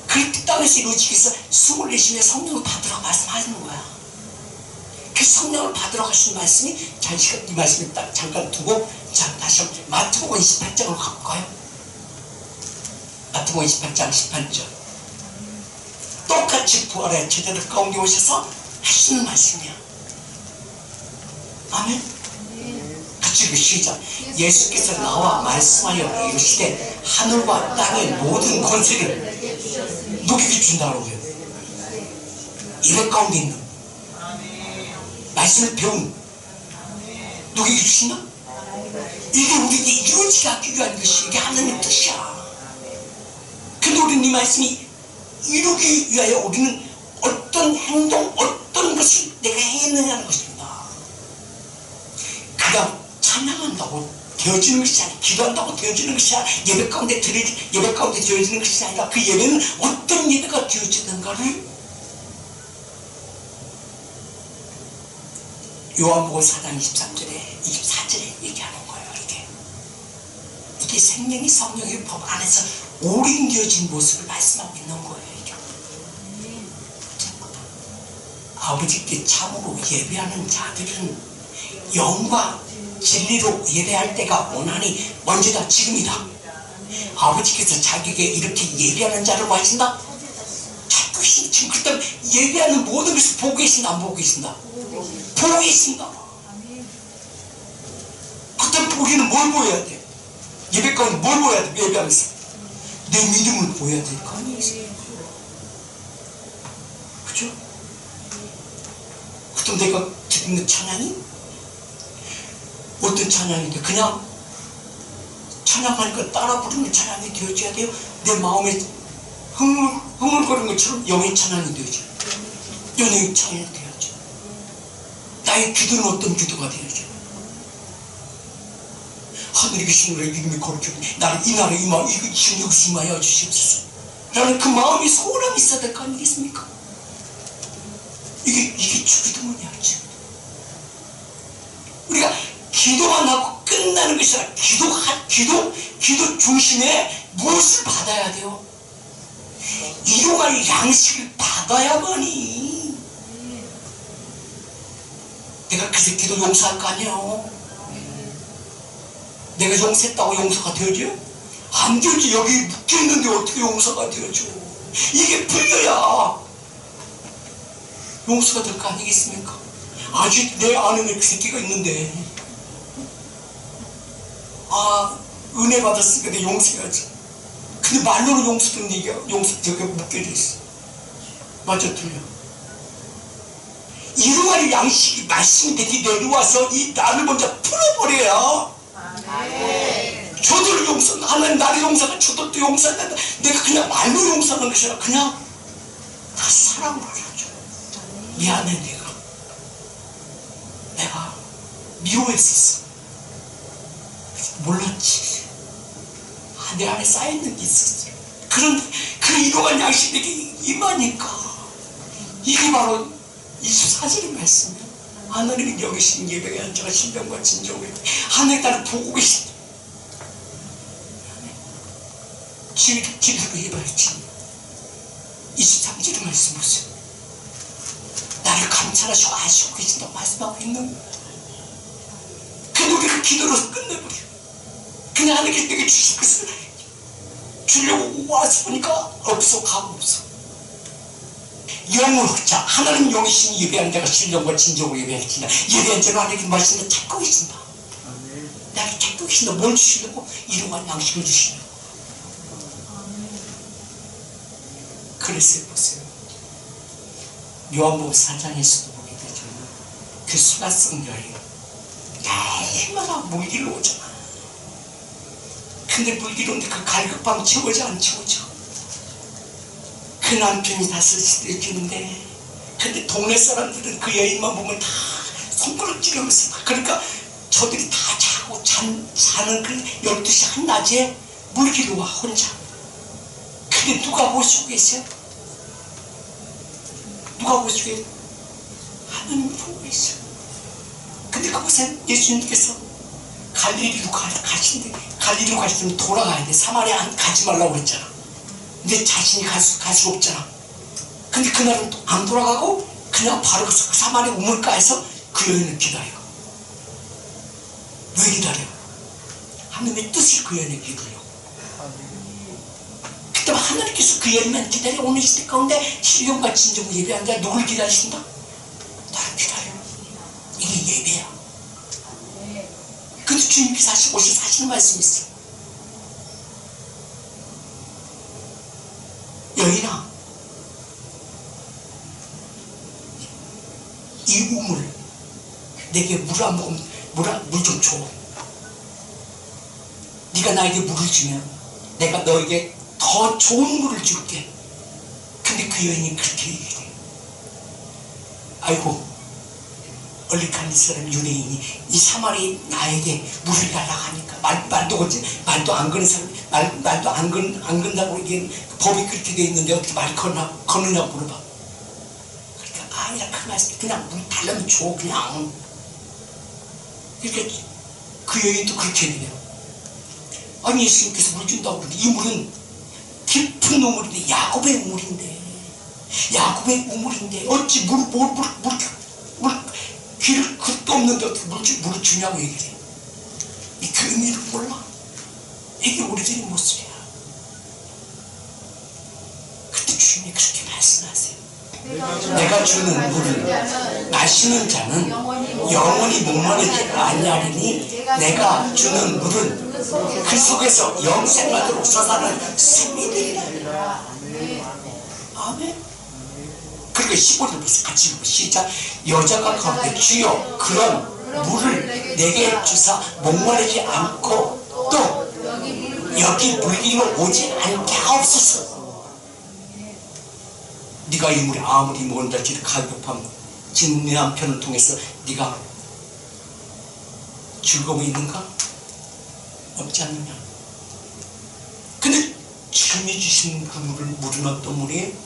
그 땅에서 이루어지기 위해서 숨을 내쉬며 성령을 받으라고 말씀하시는 거야. 그 성령을 받으라고 하시는 말씀이, 자, 이 말씀을 딱 잠깐 두고, 자, 다시 한번 마태복음 28장으로 가볼까요? 마태복음 28장 18절. 똑같이 부활의 제자들 가운데 오셔서 하시는 말씀이야. 아멘. 같이 시작. 예수께서 나와 말씀하여 이르시되 하늘과 땅의 모든 권세를 누구에게 준다고 해요? 이것 가운데 있는 말씀을 배운 누구에게 주신다? 이게 우리에게 이루어지게 하기 위한 것이, 이게 하나님의 뜻이야. 근데 우리는 이 말씀이 이루기 위하여 우리는 어떤 행동, 어떤 것을 내가 했느냐는 것입니다. 그냥 찬양한다고 되어지는 것이 아니라, 기도한다고 되어지는 것이 아니라, 예배 가운데 되어지는 것이 아니라, 그 예배는 어떤 예배가 되어지는가를 요한복음 4장 23절에 24절에 얘기하는 거예요. 이게 생명이 성령의 법 안에서 오랜되어진 모습을 말씀하고 있는 거예요. 이게. 아버지께 참으로 예배하는 자들은 영과 진리로 예배할 때가 오나니 언제다 지금이다. 아버지께서 자기에게 이렇게 예배하는 자를 뭐 하신다? 찾고 계신다. 지금 그때 예배하는 모든 것을 보고 계신다, 안 보고 계신다? 보고 계신다. 그때 우리는 뭘 보여야 돼? 예배 가운데 뭘 보여야 돼? 예배하면서 내 믿음을 보여야 될 거 아니에요? 그죠? 그럼 내가 듣는 찬양이 어떤 찬양인데, 그냥 찬양하니까 따라 부르는 찬양이 되어져야 돼요? 내 마음에 흥얼거리는 것처럼 영의 찬양이 되어져. 영의 찬양이 되어져. 나의 기도는 어떤 기도가 되어져? 하늘에 계신 우리의 이름이 거룩하니 나를 이 나라에 임하여 지금 여기서 임하여 주시옵소서 라는 그 마음이 소원함이 있어야 될 거 아니겠습니까? 이게 주기도문이야. 우리가 기도만 하고 끝나는 것이 아니라 기도 중심에 무엇을 받아야 돼요? 일용할 양식을 받아야만이 내가 그 새끼도 용서할 거 아니에요. 내가 용서했다고 용서가 되어져요? 안 되지. 여기 묶여있는데 어떻게 용서가 되어져? 이게 불교야. 용서가 될 거 아니겠습니까? 아직 내 안에 그 새끼가 있는데, 은혜 받았으니까 내 용서해야지. 근데 말로는 용서된 얘기야. 용서 되게 묶여져 있어. 맞아, 틀려. 이러한 양식이 말씀이 되게 내려와서 이 나를 먼저 풀어버려야. 저들을 하나님 나를 용서하면 저들도 용서한다. 내가 그냥 말로 용서하는 것이 아니라 그냥 다 사랑으로 하죠. 미안해, 내가 미워했었어. 몰랐지. 내 안에 쌓여있는 게 있었어. 그런데 그 이러한 양식이 내게 임하니까 이게 바로 24절의 말씀이에요. 하나님이 여기신 예배의 한자가 신령과 진정을 하나님 나를 보고 계신 기도를 해봐야지. 23절의 말씀 보세요. 나를 감찰하시고 아시고 계신다고 말씀하고 있는 거예요. 그 노래를 기도로 끝내버려. 그냥 하나님께 내게 주신 것을 주려고 와서 보니까 없어. 가고 없어. 영으로, 자, 하나님 영이신 예배하는 자가 신령과 진정으로 예배할지나 예배한 자는 하나님께 말씀을 찾고 계신다. 나를 찾고 계신다. 뭘 주시려고? 이러한 양식을 주시려고. 그래서 보세요. 요한복음 4장에서도 보게 되잖아. 그 수가성 여인 얼마나 물기로 오잖아. 근데 물기로 오는데 그 갈급함 채워져 안 채워져? 그 남편이 다스리는데 근데 동네 사람들은 그 여인만 보면 다 손가락 찌르면서 그러니까 저들이 다 자고 자는 그 12시 한낮에 물기로 와 혼자. 근데 누가 보시고 계세요? 누가 보시고 계세요? 하나님이 보고 계세요. 근데 그곳에 예수님께서 갈릴리로 가시는데 갈릴리로 가시면 돌아가야 돼. 사마리아 가지 말라고 그랬잖아. 근데 자신이 갈 수 없잖아. 근데 그날은 또 안 돌아가고 그냥 바로 그 사마리아 우물가에서 그 여인을 기다려. 왜 기다려? 하나님의 뜻을 그 여인에게 이루려고. 그다음 하나님께서 그 여인만 기다려 오는 시대 가운데 신령과 진정으로 예배한 자 누굴 기다리신다? 나를 기다려. 이게 예배야. 근데 주님께서 하시는 말씀이 있어. 여인아, 이 우물 내게 물 한 모금 물 좀 줘. 네가 나에게 물을 주면 내가 너에게 더 좋은 물을 줄게. 근데 그 여인이 그렇게 얘기해. 아이고, 얼리 가는 사람 유대인이 이 사마리 나에게 물을 달라고 하니까 말도 안 거는 사람 말도 안 건다고 이게 법이 그렇게 돼 있는데 어떻게 말 거느냐고 물어봐. 그러니까 아니라 그 말씀 그냥 물 달라면 줘 그냥. 그러니까 그 여인도 그렇게 얘기해요. 아니 예수님께서 물 준다고 그러는데 이 물은 깊은 우물인데 야곱의 우물인데 어찌 길 끝도 없는데 어떻게 물을 주냐고 얘기를 해. 그 의미를 몰라. 이게 우리들의 모습이야. 그때 주님이 그렇게 말씀하세요. 내가 주는 물을 마시는 자는 영원히 목마르지 아니하리니 내가 주는 물은 그 속에서 영생하도록 솟아나는 샘이 되리라. 아멘. 그러니까 15절 보세요. 같이 읽고 시작. 여자가 가운데 주여 그런 물을 내게 주사 목마르지 않고 또 여기 물기로 오지 않게 하옵소서. 네가 이 물에 아무리 먼달지 갈급함 지금 네 남편을 통해서 네가 즐거움이 있는가? 없지 않느냐? 근데 주님이 주신 그 물은 어떤 물이에요?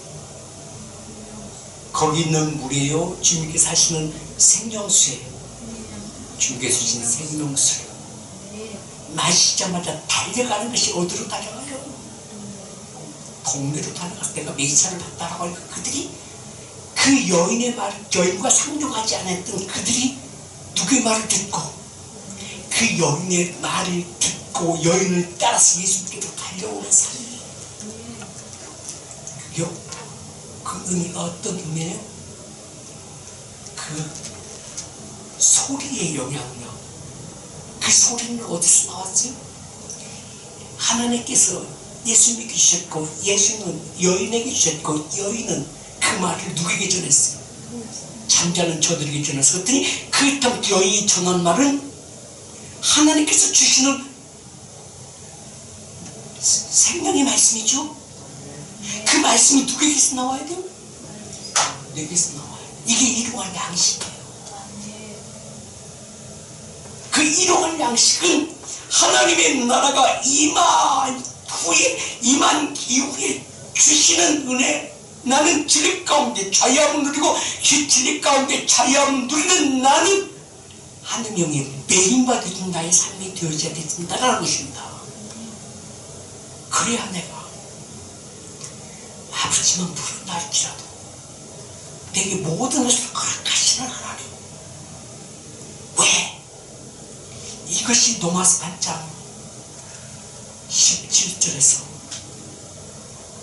거기 있는 물이에요? 주님께서 하시는 생명수예요. 주님께서 주신 생명수예요. 마시자마자 달려가는 것이 어디로 달려가요? 동네로 달려가서 내가 메시아를 봤다라고 하니까 그들이 그 여인의 여인과 상종하지 않았던 그들이 누구의 말을 듣고 그 여인의 말을 듣고 여인을 따라서 예수님께로 달려오는 사람. 그 의미가 어떤 의미예요? 그 소리의 영향력, 그 소리는 어디서 나왔어요? 하나님께서 예수님에게 주셨고, 예수님은 여인에게 주셨고, 여인은 그 말을 누구에게 전했어요? 잠자는 저들에게 전해서. 그랬더니 그렇다면 여인이 전한 말은 하나님께서 주시는 생명의 말씀이죠. 그 말씀이 누구에게서 나와야 돼요? 내게서 나와요. 이게 일용할 양식이에요. 그 일용할 양식은 하나님의 나라가 임한 이후에 주시는 은혜. 나는 진리 가운데 자유함을 누리고 그 진리 가운데 자유함을 누리는 나는 하나님의 영에 매인받아준 나의 삶이 되어져야 된다는 것입니다. 그래야 내가 아버지만 부른날지라도 내게 모든 것을 허락하시는 하나님. 왜? 이것이 로마서 8장 17절에서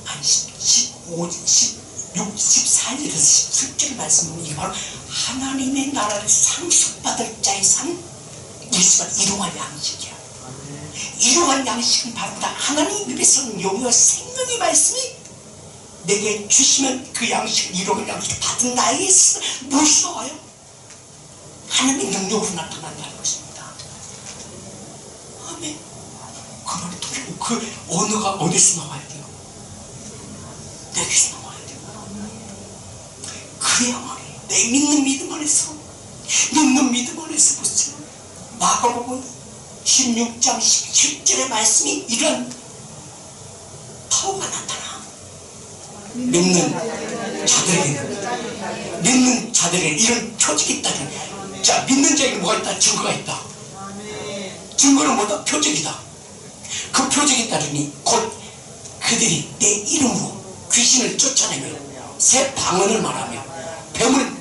한 15, 16, 14절에서 17절 말씀은 이게 바로 하나님의 나라를 상속받을 자의 삶, 일용할 양식이야. 일용할 양식은 바로 다 하나님 입에서는 영과 생명의 말씀이 내게 주시면 그 양식을 일용할 양식을 받은 나에게 무엇이 나와요? 하나님의 능력으로 나타난다는 것입니다. 아멘. 그 말이 돌리고 그 언어가 어디서 나와야 돼요? 내게서 나와야 돼요. 그래야 말이에요. 내 믿는 믿음 안에서 보세요. 마가복음 16장 17절의 말씀이 이런 파워가 나타나. 믿는 자들에게 이런 표적이 있다니. 자, 믿는 자에게 뭐가 있다? 증거가 있다. 증거는 뭐다? 표적이다. 그 표적에 따르니 곧 그들이 내 이름으로 귀신을 쫓아내며 새 방언을 말하며 뱀을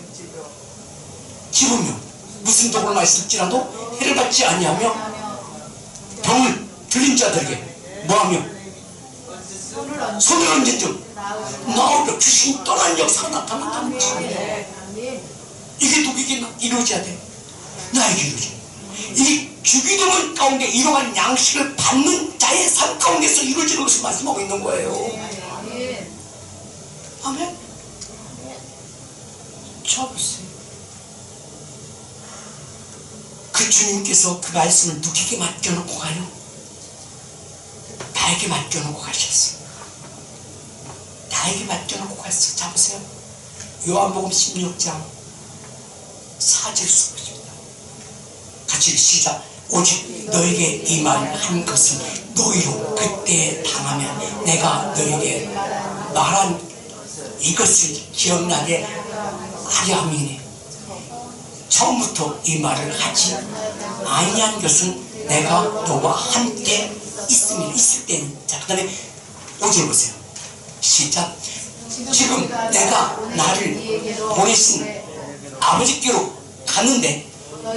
집으며 무슨 독을 마실지라도 해를 받지 아니하며 병을 들린 자들에게 뭐하며 손을 얹은 즉 나오며 귀신이 떠난 역사가 나타났다는 것입니다. 이게 누구에게 이루어져야 돼? 나에게 이루어져. 이 주기도문 가운데 이러한 양식을 받는 자의 삶 가운데서 이루어지는 것을 말씀하고 있는 거예요. 아멘. 자 보세요. 그 주님께서 그 말씀을 누구에게 맡겨놓고 가요? 나에게 맡겨놓고 가셨어요. 나에게 맡겨놓고 갔어요. 자 보세요. 요한복음 16장 4절 수고입니다. 같이 시작. 오직 너에게 이 말 한 것은 너희로 그때 당하면 내가 너에게 말한 이것을 기억나게 하려 함이니 처음부터 이 말을 하지 아니한 것은 내가 너와 함께 있을 때는. 자, 그 다음에 5절 보세요. 시작. 지금 내가 나를 보내신 아버지께로 가는데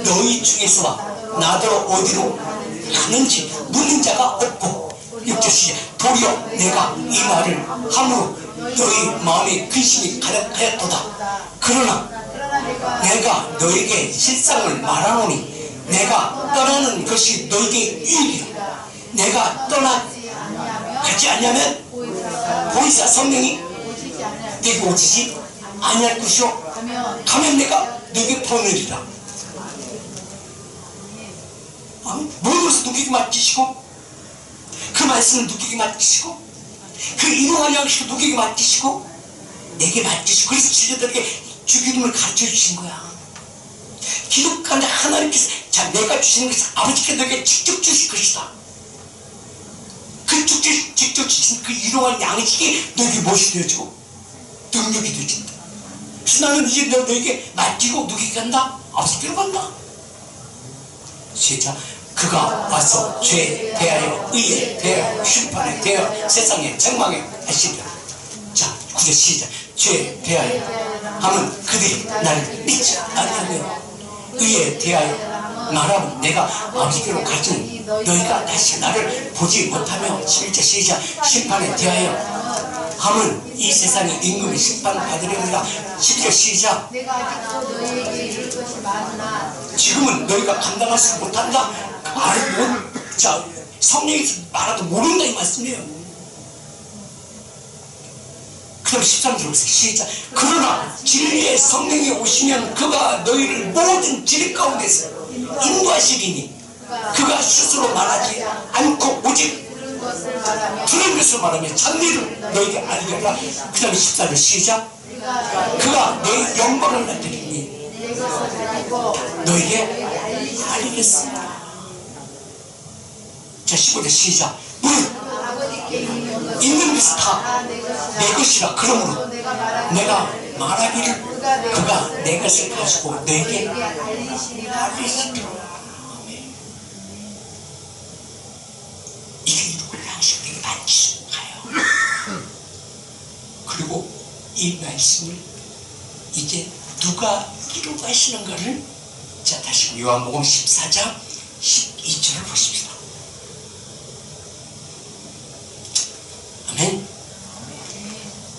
너희 중에서와 나더러 어디로 가는지 묻는 자가 없고 6절 시작. 도리어 내가 이 말을 함으로 너희 마음에 근심이 가득하였도다. 그러나 내가 너에게 실상을 말하노니 내가 떠나는 것이 너에게 유익이라. 내가 떠나가지 않냐면 보이사 성령이 내게 오시지 아니할 것이요 가면 내가 너에게 보내리라. 모든 것을 누구에게 맡기시고 그 말씀을 누구에게 맡기시고 그 일용할 양식을 누구에게 맡기시고 내게 맡기시고. 그래서 주제들에게 주기도문을 가르쳐 주신 거야. 기독교인데 하나님께서 자 내가 주시는 것을 아버지께 너에게 직접 주실 것이다. 그 직접 주신 그 일용할 양식이 너에게 무엇이 되어지고 능력이 되어진다. 그래서 나는 이제 너에게 맡기고 누구에게 간다? 아버지께로 간다. 시작. 그가 와서 죄에 대하여 의에 대하여 심판에 대하여 세상에 책망에 하시리라. 자 9절 시작. 죄에 대하여 하면 그들이 나를 믿지 아니하며 의에 대하여 말하면 내가 아버지께로 가진 너희가 다시 나를 보지 못하며 11절 시작 심판에 대하여 하면 이 세상의 임금이 심판받으려니라. 12절 시작 내가 아직도 너희에게 이룰 것이 많으나 지금은 너희가 감당하지 못한다. 자, 성령이 말아도 모른다 이 말씀이에요. 그럼 13절 보세요. 시작. 그러나 진리의 성령이 오시면 그가 너희를 모든 진리 가운데서 인도하시리니 그가 스스로 말하지 않고 오직 들은 것을 말하며 진리를 너희에게 알리라. 그 다음에 14절 시작. 그가 내 영광을 나타내니 너희에게 알리겠습니다. 자, 15절 시작. 무릇 있는 것이 다 내 것이라. 그러므로 내가 말하기를 그가 내 것을 가지고 너에게 알리시리라. 이게 이룩을 양식되게 만지고 가요. 그리고 이 말씀을 이제 누가 이루고 하시는 것을 자 다시 요한복음 14장 12절을 보십시다. 아멘.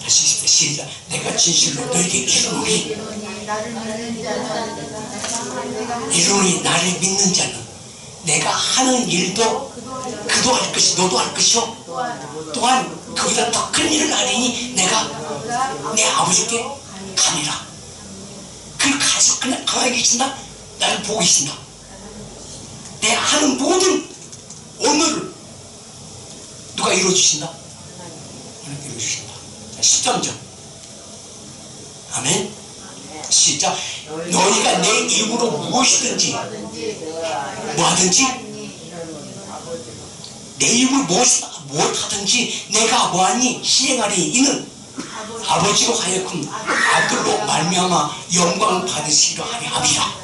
다시 시작. 내가 진실로 너에게 이르노니 나를 믿는 자는 내가 하는 일도 그도 할 것이 너도 할 것이요 또한 그보다 더 큰 일을 하리니 내가 내 아버지께 가니라. 그걸 가서 그냥 가만히 계신다. 나를 보고 계신다. 내 하는 모든 오늘을 누가 이루어주신다? 하나님께 이루어주신다. 13절 아멘. 시작. 너희가 내 이름으로 무엇이든지 뭐하든지 내 이름으로 무엇하든지 내가 뭐하니 시행하리. 이는 아버지로 하여금 아들로 말미암아 영광을 받으시기로 하려 함이라.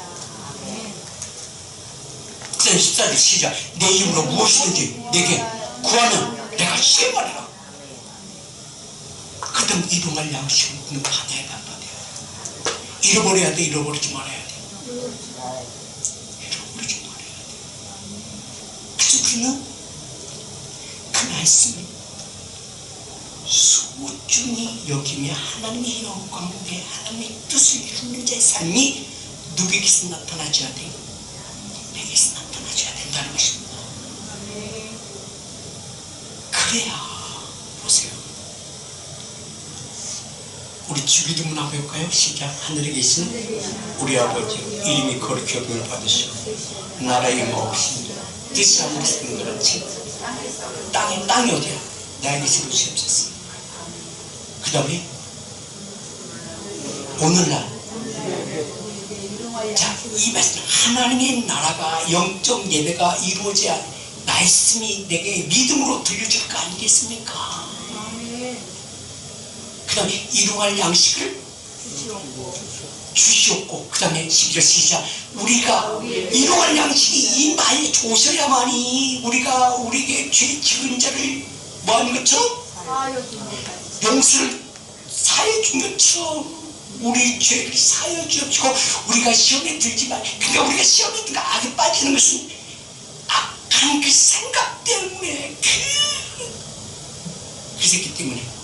14절 시작. 내 이름으로 무엇이든지 내게 구하면 내가 시행하리라. 그땐 이동할 양식을 우리는 받아야 돼. 잃어버려야 돼. 잃어버리지 말아야 돼. 잃어버리지 말아야 돼. 그래서 우리는 그 말씀을 소중히 여기며 하나님의 영광에 하나님의 뜻을 이루는 자의 삶이 누구에게서 나타나줘야 돼? 내게서 나타나줘야 된다는 것입니다. 그래야 보세요. 우리 주기도문 한번 해볼까요? 시작. 하늘에 계신 우리 아버지 이름이 거룩히 여김을 받으시고 나라의 마옵시니 뜻이 하늘에서 있는 것 같이 땅이 어디야? 나에게서 이루시옵소서. 그 다음에 오늘날 자, 이 말씀 하나님의 나라가 영적 예배가 이루어져야 말씀이 내게 믿음으로 들려질 거 아니겠습니까? 그 다음에 일용할 양식을 주시옵고 그 다음에 12절 시작. 우리가 일용할 양식이 이 말에 오셔야만이 우리가 우리에게 죄 지은 자를 뭐하는 것처럼 용서를 사해 준 것처럼 우리 죄를 사해 주옵시고 우리가 시험에 들지만 그러니까 우리가 시험에 들까 악에 빠지는 것은 악한 그 생각 때문에 그 새끼 때문에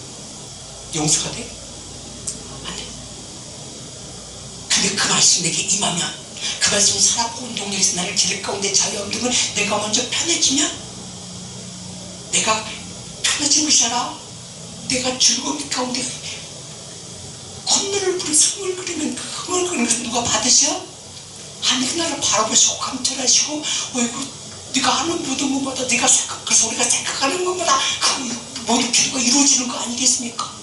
용서가 돼? 안 돼. 근데 그 말씀 내게 임하면 그 말씀 살았고 운동력에서 나를 지를 가운데 자유 없는 내가 먼저 편해지면 내가 편해진 것이 아니라 내가 즐거움 가운데 콧물을 부려 흥을 그리는 그 흥을 그리는 것을 누가 받으셔? 하나님 나를 바라보시고 감찰하시고 어이구 네가 하는 모든 것보다 네가 그래서 우리가 생각하는 것보다 그 모든 기도가 이루어지는 거 아니겠습니까?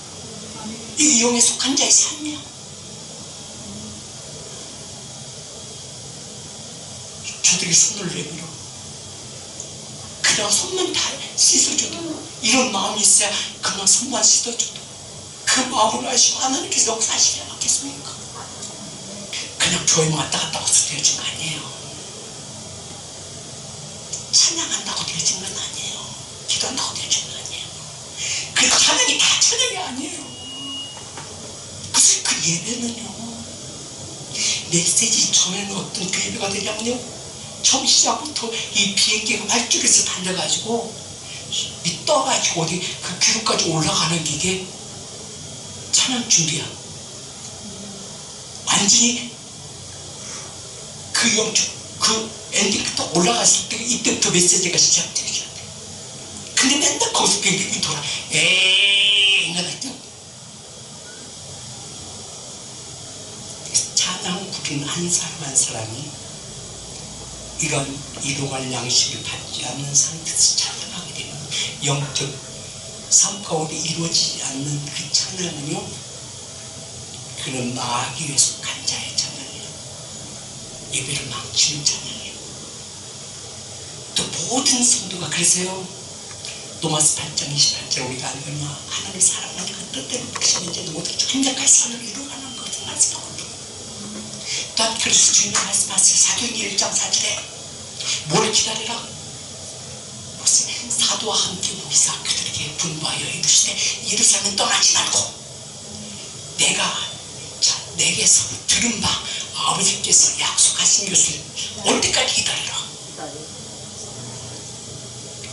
이게 영에 속한 자의 삶이야. 저들이 손을 내밀어 그냥 손만 다 씻어줘도 이런 마음이 있어야 그만 손만 씻어줘도 그 마음을 아시고 하나님께서 역사하시지 않겠습니까? 그냥 교회만 왔다 갔다 와서 되어진 거 아니에요. 찬양한다고 되어진 건 아니에요. 기도한다고 되어진 건 아니에요. 그 찬양이 다 찬양이 아니에요. 그 예배는요 메시지 전에는 어떤 그 예배가 되냐면요 처음 시작부터 이 비행기가 활주로에서 달려가지고 떠가지고 어디 그 기록까지 올라가는 게 이게 찬양 준비야. 완전히 그 엔딩부터 올라갔을 때 이때부터 메시지가 시작되기 시작해. 근데 맨날 거기서 비행기 돌아. 에이 내가 했죠. 찬양 부르는 한 사람 한 사람이 이런 일용할 양식을 받지 않는 상태에서 찬양하게 되면 영적 삶 가운데 이루어지지 않는 그 찬양은요, 그는 마귀에 속한 자의 찬양이에요. 예배를 망치는 찬양이에요. 또 모든 성도가 그래서요, 로마서 8장 28절 우리가 알거든요. 하나님의 사랑하는 그 뜻대로 부르시는 이제 모두 행복한 삶을 이루어가는 것을 말씀하거든요. 또한 그래서 주님이 말씀하세요. 사도행전 1장 4절에 뭘 기다리라? 사도와 함께 모이사 그들에게 분부하여 이르시되 예루살렘 떠나지 말고 내게서 들은 바 아버지께서 약속하신 것을 올 때까지 기다리라.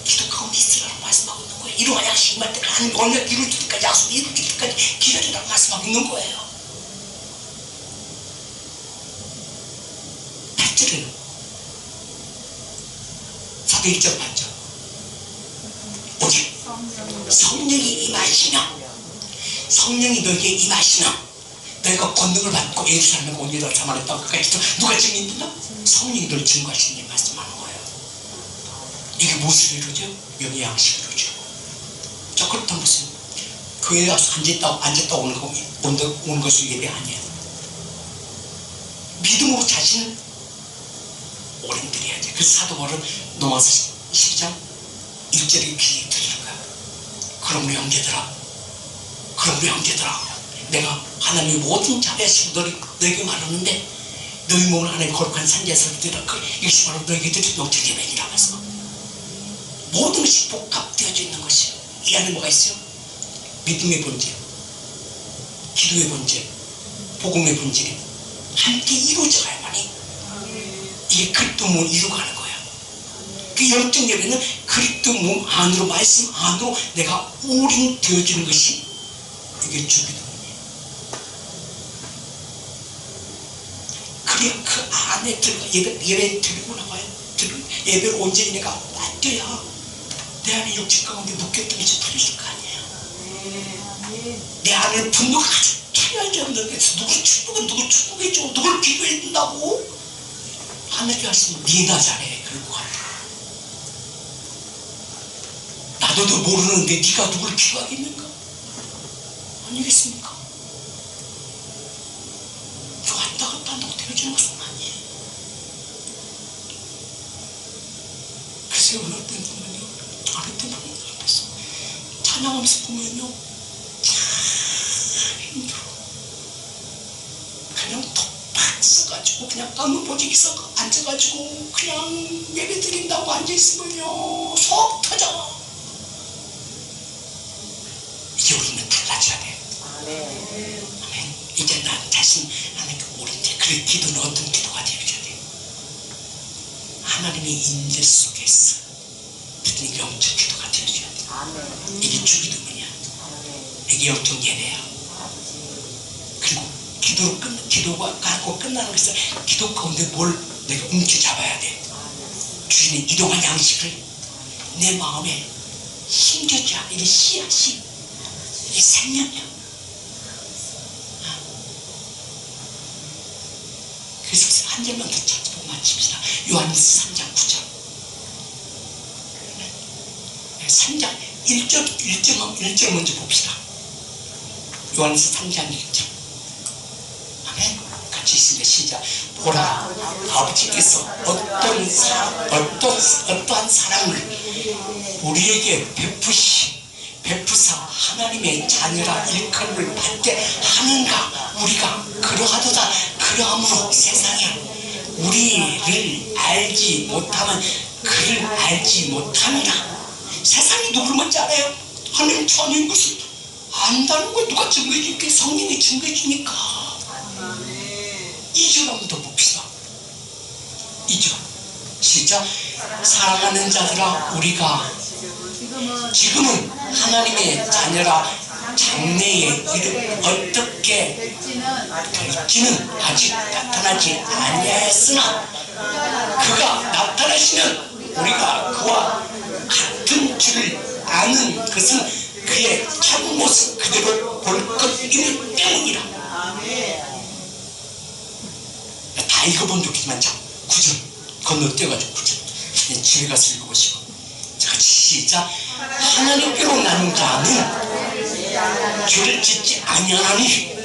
기도 가운데 있으라고 말씀하고 있는 거예요. 이루어야 양식 말 때까지 하는 언약 이룰 때까지 약속 이룰 때까지 기다리라고 말씀하고 있는 거예요. 8절에는 사도 1장 8절 오직 성령이 임하시면 성령이 너에게 임하시면 너희가 권능을 받고 예루살렘에 온 사마리아 땅까지 누가 증인인가? 성령이 너를 증거하시는 게 말씀하는 거예요. 이게 무엇을 이루죠? 영의 양식을 이루죠. 자, 그렇다면 무슨 교회에 와서 앉았다 오는 것이 예배 아니에요. 믿음으로 자신을 오랜들해야지. 그래서 사도 바울은 로마서 12장 1절에 비유 드리는 거야. 그러므로 형제들아 내가 하나님의 모든 자비하시고 너에게 말하는데 너희 몸을 하나님의 거룩한 산지에서 드리라. 이것이 바로 너에게 드릴 영적 예배니라. 그래서 모든 것이 복합되어져 있는 것이에요. 이 안에 뭐가 있어요? 믿음의 본질, 기도의 본질, 복음의 본질이 함께 이루어져야만이 이게 그리스도 몸을 이루어가는 거예요. 그 영적 예배는 그리스도 몸 안으로, 말씀 안으로 내가 올인되어지는 것이 이게 주기도문이에요. 그래야 그 안에 들어가 예배 드리고 나와요. 예배를 온전히 내가 맡겨야 내 안에 영적 가운데 묶였던 것이 풀릴 거 아니에요. 내 안에 분노가 아주 차려야지 없는 게 누굴 축복해줘, 누굴 기도해 준다고 하나님께 하시면 니나 잘해. 그럴 것 같아. 나도 모르는데 네가 누굴 기도하겠는가? 아니겠습니까? 왔다 갔다 한다고 되어지는 것은 아니에요. 그래서 어느 때 보면요, 어느 때 보면 앞에서 찬양하면서 보면요, 참 힘들어. 그냥 톡팍 써가지고 그냥 깜무보직이 써 앉아가지고 그냥 예배 드린다고 앉아있으면요 속 터져. 이제 우리는 달라져야 돼. 아멘. 이제 나 자신 하나님께 모른데 그래 기도는 어떤 기도가 되어줘야 돼. 하나님의 임재 속에서 드리는 영적 기도가 되어줘야 돼. 이게 주기도문이야. 이게 영적 예배야. 그리고 기도가 가고 끝나는 것은 기도 가운데 뭘 내가 움켜잡아야 돼. 주님의 일용할 양식을 내 마음에 심겨져. 이게 씨앗이 이게 생명이야. 그래서 한 절만 더 찾아보고 마칩시다. 요한일서 3장 9절. 3장 1절 먼저 봅시다. 요한일서 3장 1절. 아멘. 같이 있습니다. 시작. 보라, 아버지께서 어떠한 사랑을 우리에게 베푸사 하나님의 자녀라 일컬음을 받게 하는가. 우리가 그러하도다. 그러함으로 세상에 우리를 알지 못하면 그를 알지 못하느라. 세상이 누구를 먼저 알아요? 하나님 자녀인 것을 안다는 걸 누가 증거해 줄게? 성령이 증거해 주니까. 2절 한번 더 봅시다. 2절 시작. 사랑하는 자들아, 우리가 지금은 하나님의 자녀라 장래에 어떻게 될지는 아직 나타나지 아니하였으나 그가 나타나시면 우리가 그와 같은 줄을 아는 것은 그의 참모습 그대로 볼 것이기 때문이라. 다 읽어본 적이지만 자 9절 건너뛰어가지고 9절 집에 가서 읽어보시고 자 같이 시작. 하나님께로 난 자는 죄를 짓지 아니하나니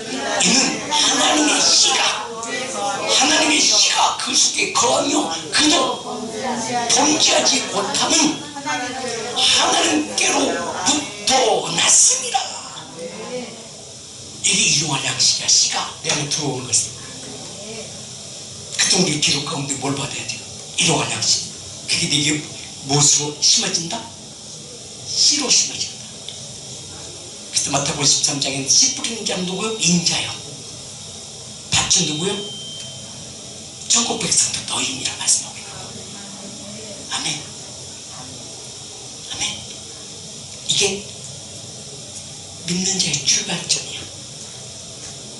이는 하나님의 씨가 그 속에 거하며 그도 범죄하지 못하는 하나님께로부터 났습니다. 이게 일용할 양식이야. 씨가 내 안에 들어오는 것은 그때 우리 기록 가운데 뭘 받아야 돼요? 일용할 양식. 그게 내게 무엇으로 심어진다? 씨로 심어진다. 그때 마태복음 13장에는 씨 뿌리는 자는 누구요? 인자요. 밭은 누구요? 전국 백성도 너희니라 말씀하고 있는 거예요. 아멘. 아멘. 이게 믿는 자의 출발점이야.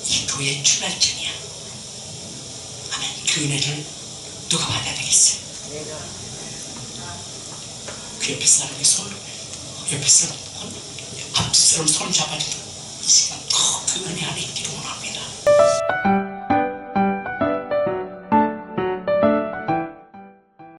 이 교회의 출발점이야. 아멘. 그 은혜를 누가 받아야 되겠어요? 그 옆에 사람이 옆에 사람 앞뒤 사람 손 잡아주고 이 시간 그 은혜 안에